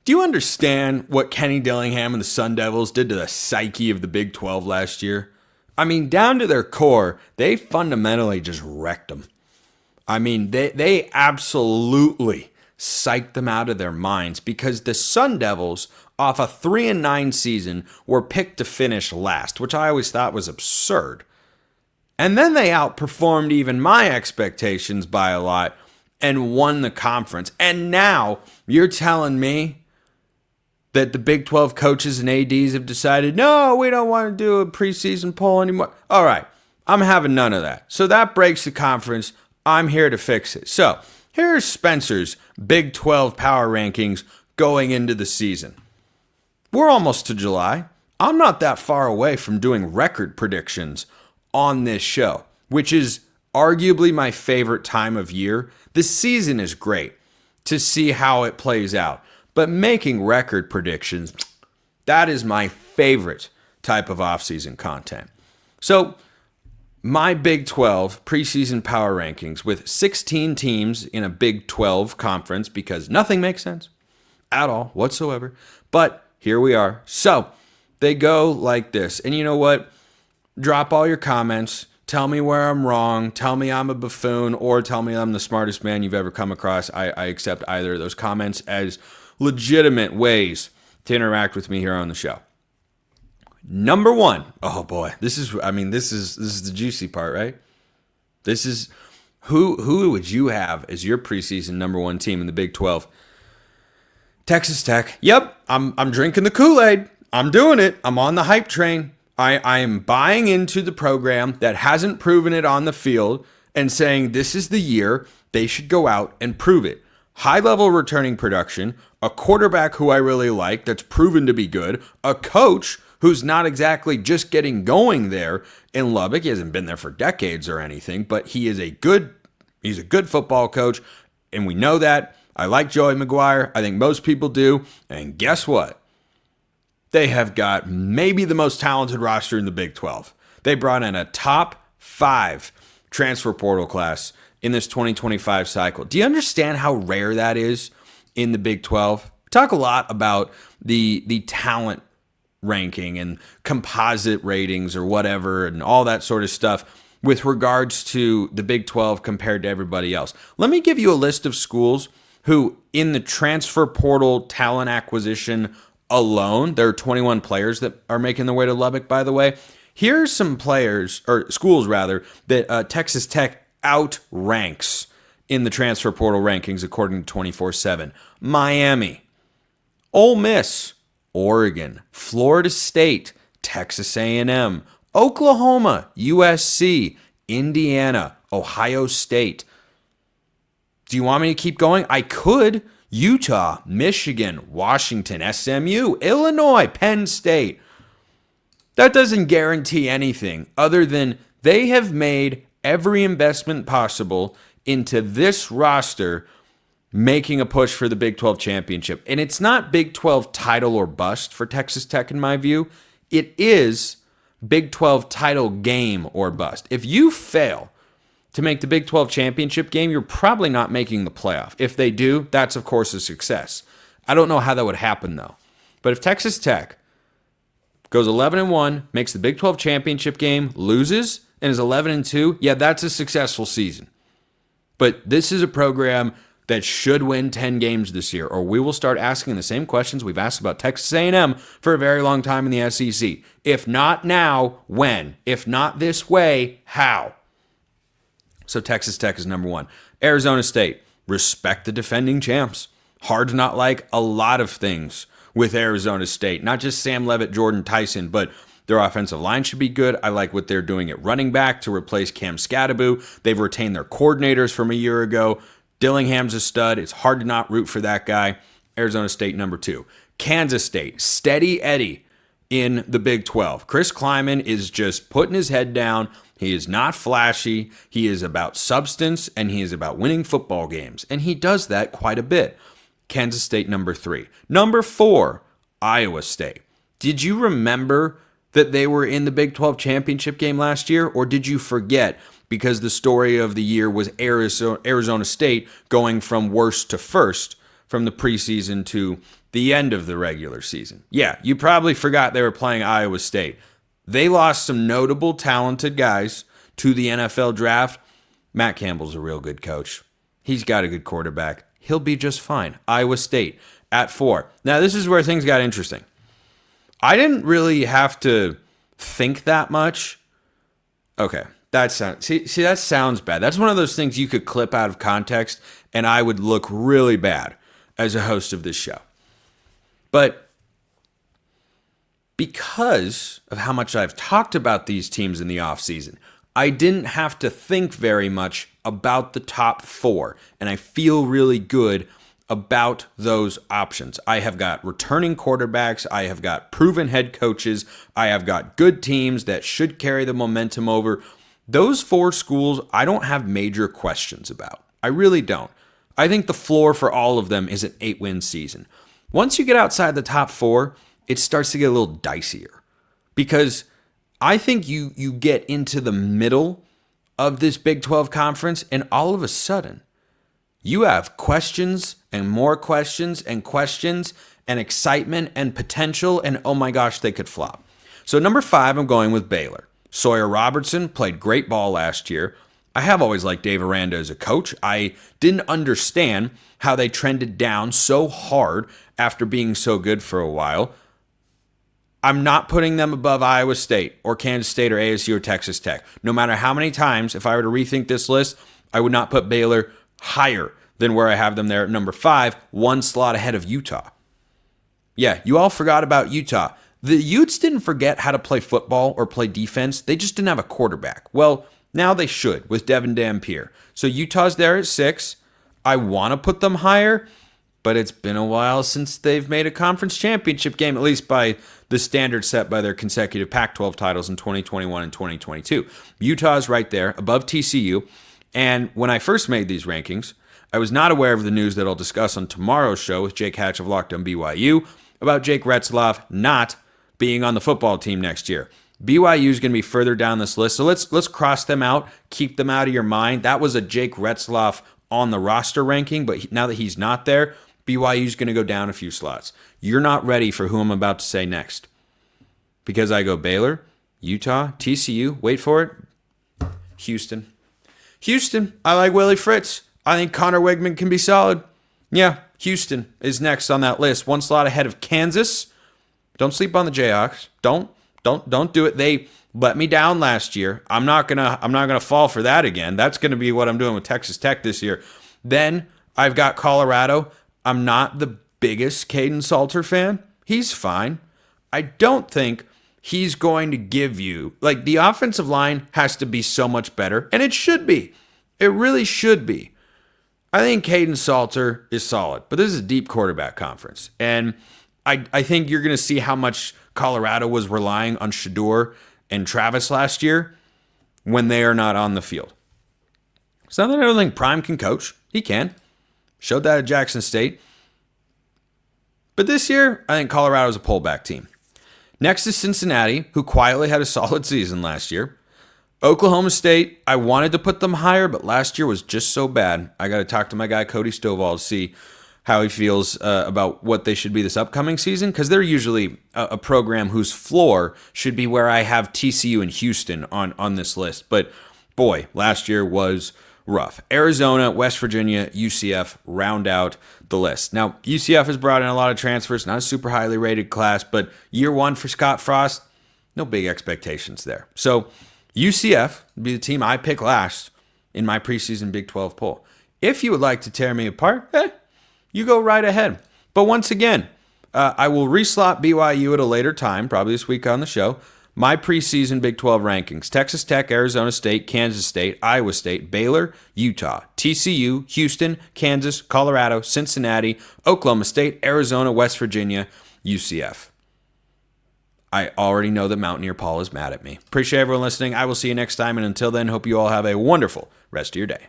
Do you understand what Kenny Dillingham and the Sun Devils did to the psyche of the Big 12 last year? I mean, down to their core, they fundamentally just wrecked them. I mean, they absolutely psyched them out of their minds because the Sun Devils, off a 3-9 season, were picked to finish last, which I always thought was absurd. And then they outperformed even my expectations by a lot and won the conference. And now you're telling me that the Big 12 coaches and ADs have decided, no, we don't want to do a preseason poll anymore. All right, I'm having none of that. So that breaks the conference. I'm here to fix it. So here's Spencer's Big 12 power rankings going into the season. We're almost to July. I'm not that far away from doing record predictions on this show, which is arguably my favorite time of year. The season is great to see how it plays out, but making record predictions, that is my favorite type of offseason content. So my Big 12 preseason power rankings with 16 teams in a Big 12 conference, because nothing makes sense at all whatsoever, but here we are. So they go like this, and you know what? Drop all your comments. Tell me where I'm wrong. Tell me I'm a buffoon, or tell me I'm the smartest man you've ever come across. I accept either of those comments as legitimate ways to interact with me here on the show. Number one. Oh boy, this is the juicy part, right? This is who would you have as your preseason number one team in the Big 12? Texas Tech. Yep, I'm drinking the Kool-Aid. I'm doing it. I'm on the hype train. I am buying into the program that hasn't proven it on the field and saying this is the year they should go out and prove it. High-level returning production, a quarterback who I really like that's proven to be good, a coach who's not exactly just getting going there in Lubbock. He hasn't been there for decades or anything, but he's a good football coach, and we know that. I like Joey McGuire. I think most people do. And guess what? They have got maybe the most talented roster in the Big 12. They brought in a top 5 transfer portal class in this 2025 cycle. Do you understand how rare that is in the Big 12? We talk a lot about the talent ranking and composite ratings or whatever and all that sort of stuff with regards to the Big 12 compared to everybody else. Let me give you a list of schools who in the transfer portal talent acquisition alone, there are 21 players that are making their way to Lubbock, by the way. Here's some players, or schools rather, that Texas Tech outranks in the transfer portal rankings according to 24/7. Miami, Ole Miss, Oregon, Florida State, Texas A&M, Oklahoma, USC, Indiana, Ohio State. Do you want me to keep going? I could. Utah, Michigan, Washington, SMU, Illinois, Penn State. That doesn't guarantee anything other than they have made every investment possible into this roster making a push for the Big 12 championship. And it's not Big 12 title or bust for Texas Tech in my view. It is Big 12 title game or bust. If you fail to make the Big 12 championship game, you're probably not making the playoff. If they do, that's of course a success. I don't know how that would happen though. But if Texas Tech goes 11-1, makes the Big 12 championship game, loses, and is 11-2, yeah, that's a successful season. But this is a program that should win 10 games this year, or we will start asking the same questions we've asked about Texas A&M for a very long time in the SEC. If not now, when? If not this way, how? So Texas Tech is number one. Arizona State, respect the defending champs. Hard to not like a lot of things with Arizona State. Not just Sam Levitt, Jordan Tyson, but their offensive line should be good. I like what they're doing at running back to replace Cam Scadaboo. They've retained their coordinators from a year ago. Dillingham's a stud. It's hard to not root for that guy. Arizona State, number 2. Kansas State, steady Eddie in the Big 12. Chris Kleiman is just putting his head down. He is not flashy. He is about substance, and he is about winning football games. And he does that quite a bit. Kansas State, number 3. Number 4, Iowa State. Did you remember that they were in the Big 12 championship game last year, or did you forget because the story of the year was Arizona State going from worst to first from the preseason to the end of the regular season. Yeah, you probably forgot they were playing Iowa State. They lost some notable, talented guys to the NFL draft. Matt Campbell's a real good coach. He's got a good quarterback. He'll be just fine. Iowa State at 4. Now, this is where things got interesting. I didn't really have to think that much. Okay, that sounds bad. That's one of those things you could clip out of context, and I would look really bad as a host of this show. But because of how much I've talked about these teams in the offseason, I didn't have to think very much about the top 4, and I feel really good about those options. I have got returning quarterbacks. I have got proven head coaches. I have got good teams that should carry the momentum over. Those 4 schools, I don't have major questions about. I really don't. I think the floor for all of them is an 8-win season. Once you get outside the top 4, it starts to get a little dicier because I think you get into the middle of this Big 12 conference and all of a sudden you have questions and more questions and excitement and potential, and oh my gosh, they could flop. So number 5, I'm going with Baylor. Sawyer Robertson played great ball last year. I have always liked Dave Aranda as a coach. I didn't understand how they trended down so hard after being so good for a while. I'm not putting them above Iowa State or Kansas State or ASU or Texas Tech. No matter how many times, if I were to rethink this list, I would not put Baylor higher than where I have them there at number 5, 1 slot ahead of Utah. Yeah, you all forgot about Utah. The Utes didn't forget how to play football or play defense. They just didn't have a quarterback. Well, now they should with Devin Dampier. So Utah's there at 6. I want to put them higher, but it's been a while since they've made a conference championship game, at least by the standard set by their consecutive Pac-12 titles in 2021 and 2022. Utah's right there above TCU. And when I first made these rankings, I was not aware of the news that I'll discuss on tomorrow's show with Jake Hatch of Locked On BYU about Jake Retzlaff not being on the football team next year. BYU is going to be further down this list, so let's cross them out, keep them out of your mind. That was a Jake Retzlaff on the roster ranking, but now that he's not there, BYU is going to go down a few slots. You're not ready for who I'm about to say next. Because I go Baylor, Utah, TCU, wait for it, Houston. Houston, I like Willie Fritz. I think Connor Wegman can be solid. Yeah, Houston is next on that list. 1 slot ahead of Kansas. Don't sleep on the Jayhawks. Don't do it. They let me down last year. I'm not gonna fall for that again. That's gonna be what I'm doing with Texas Tech this year. Then I've got Colorado. I'm not the biggest Caden Salter fan. He's fine. I don't think he's going to give you, like, the offensive line has to be so much better, and it should be. It really should be. I think Caden Salter is solid, but this is a deep quarterback conference, and I think you're going to see how much Colorado was relying on Shedeur and Travis last year when they are not on the field. It's not that I don't think Prime can coach. He can. Showed that at Jackson State. But this year, I think Colorado's a pullback team. Next is Cincinnati, who quietly had a solid season last year. Oklahoma State, I wanted to put them higher, but last year was just so bad. I got to talk to my guy Cody Stovall to see how he feels about what they should be this upcoming season, because they're usually a program whose floor should be where I have TCU and Houston on this list. But boy, last year was rough. Arizona, West Virginia, UCF round out the list. Now, UCF has brought in a lot of transfers, not a super highly rated class, but year 1 for Scott Frost, no big expectations there. So UCF would be the team I pick last in my preseason Big 12 poll. If you would like to tear me apart, you go right ahead. But once again, I will reslot BYU at a later time, probably this week on the show. My preseason Big 12 rankings: Texas Tech, Arizona State, Kansas State, Iowa State, Baylor, Utah, TCU, Houston, Kansas, Colorado, Cincinnati, Oklahoma State, Arizona, West Virginia, UCF. I already know that Mountaineer Paul is mad at me. Appreciate everyone listening. I will see you next time, and until then, hope you all have a wonderful rest of your day.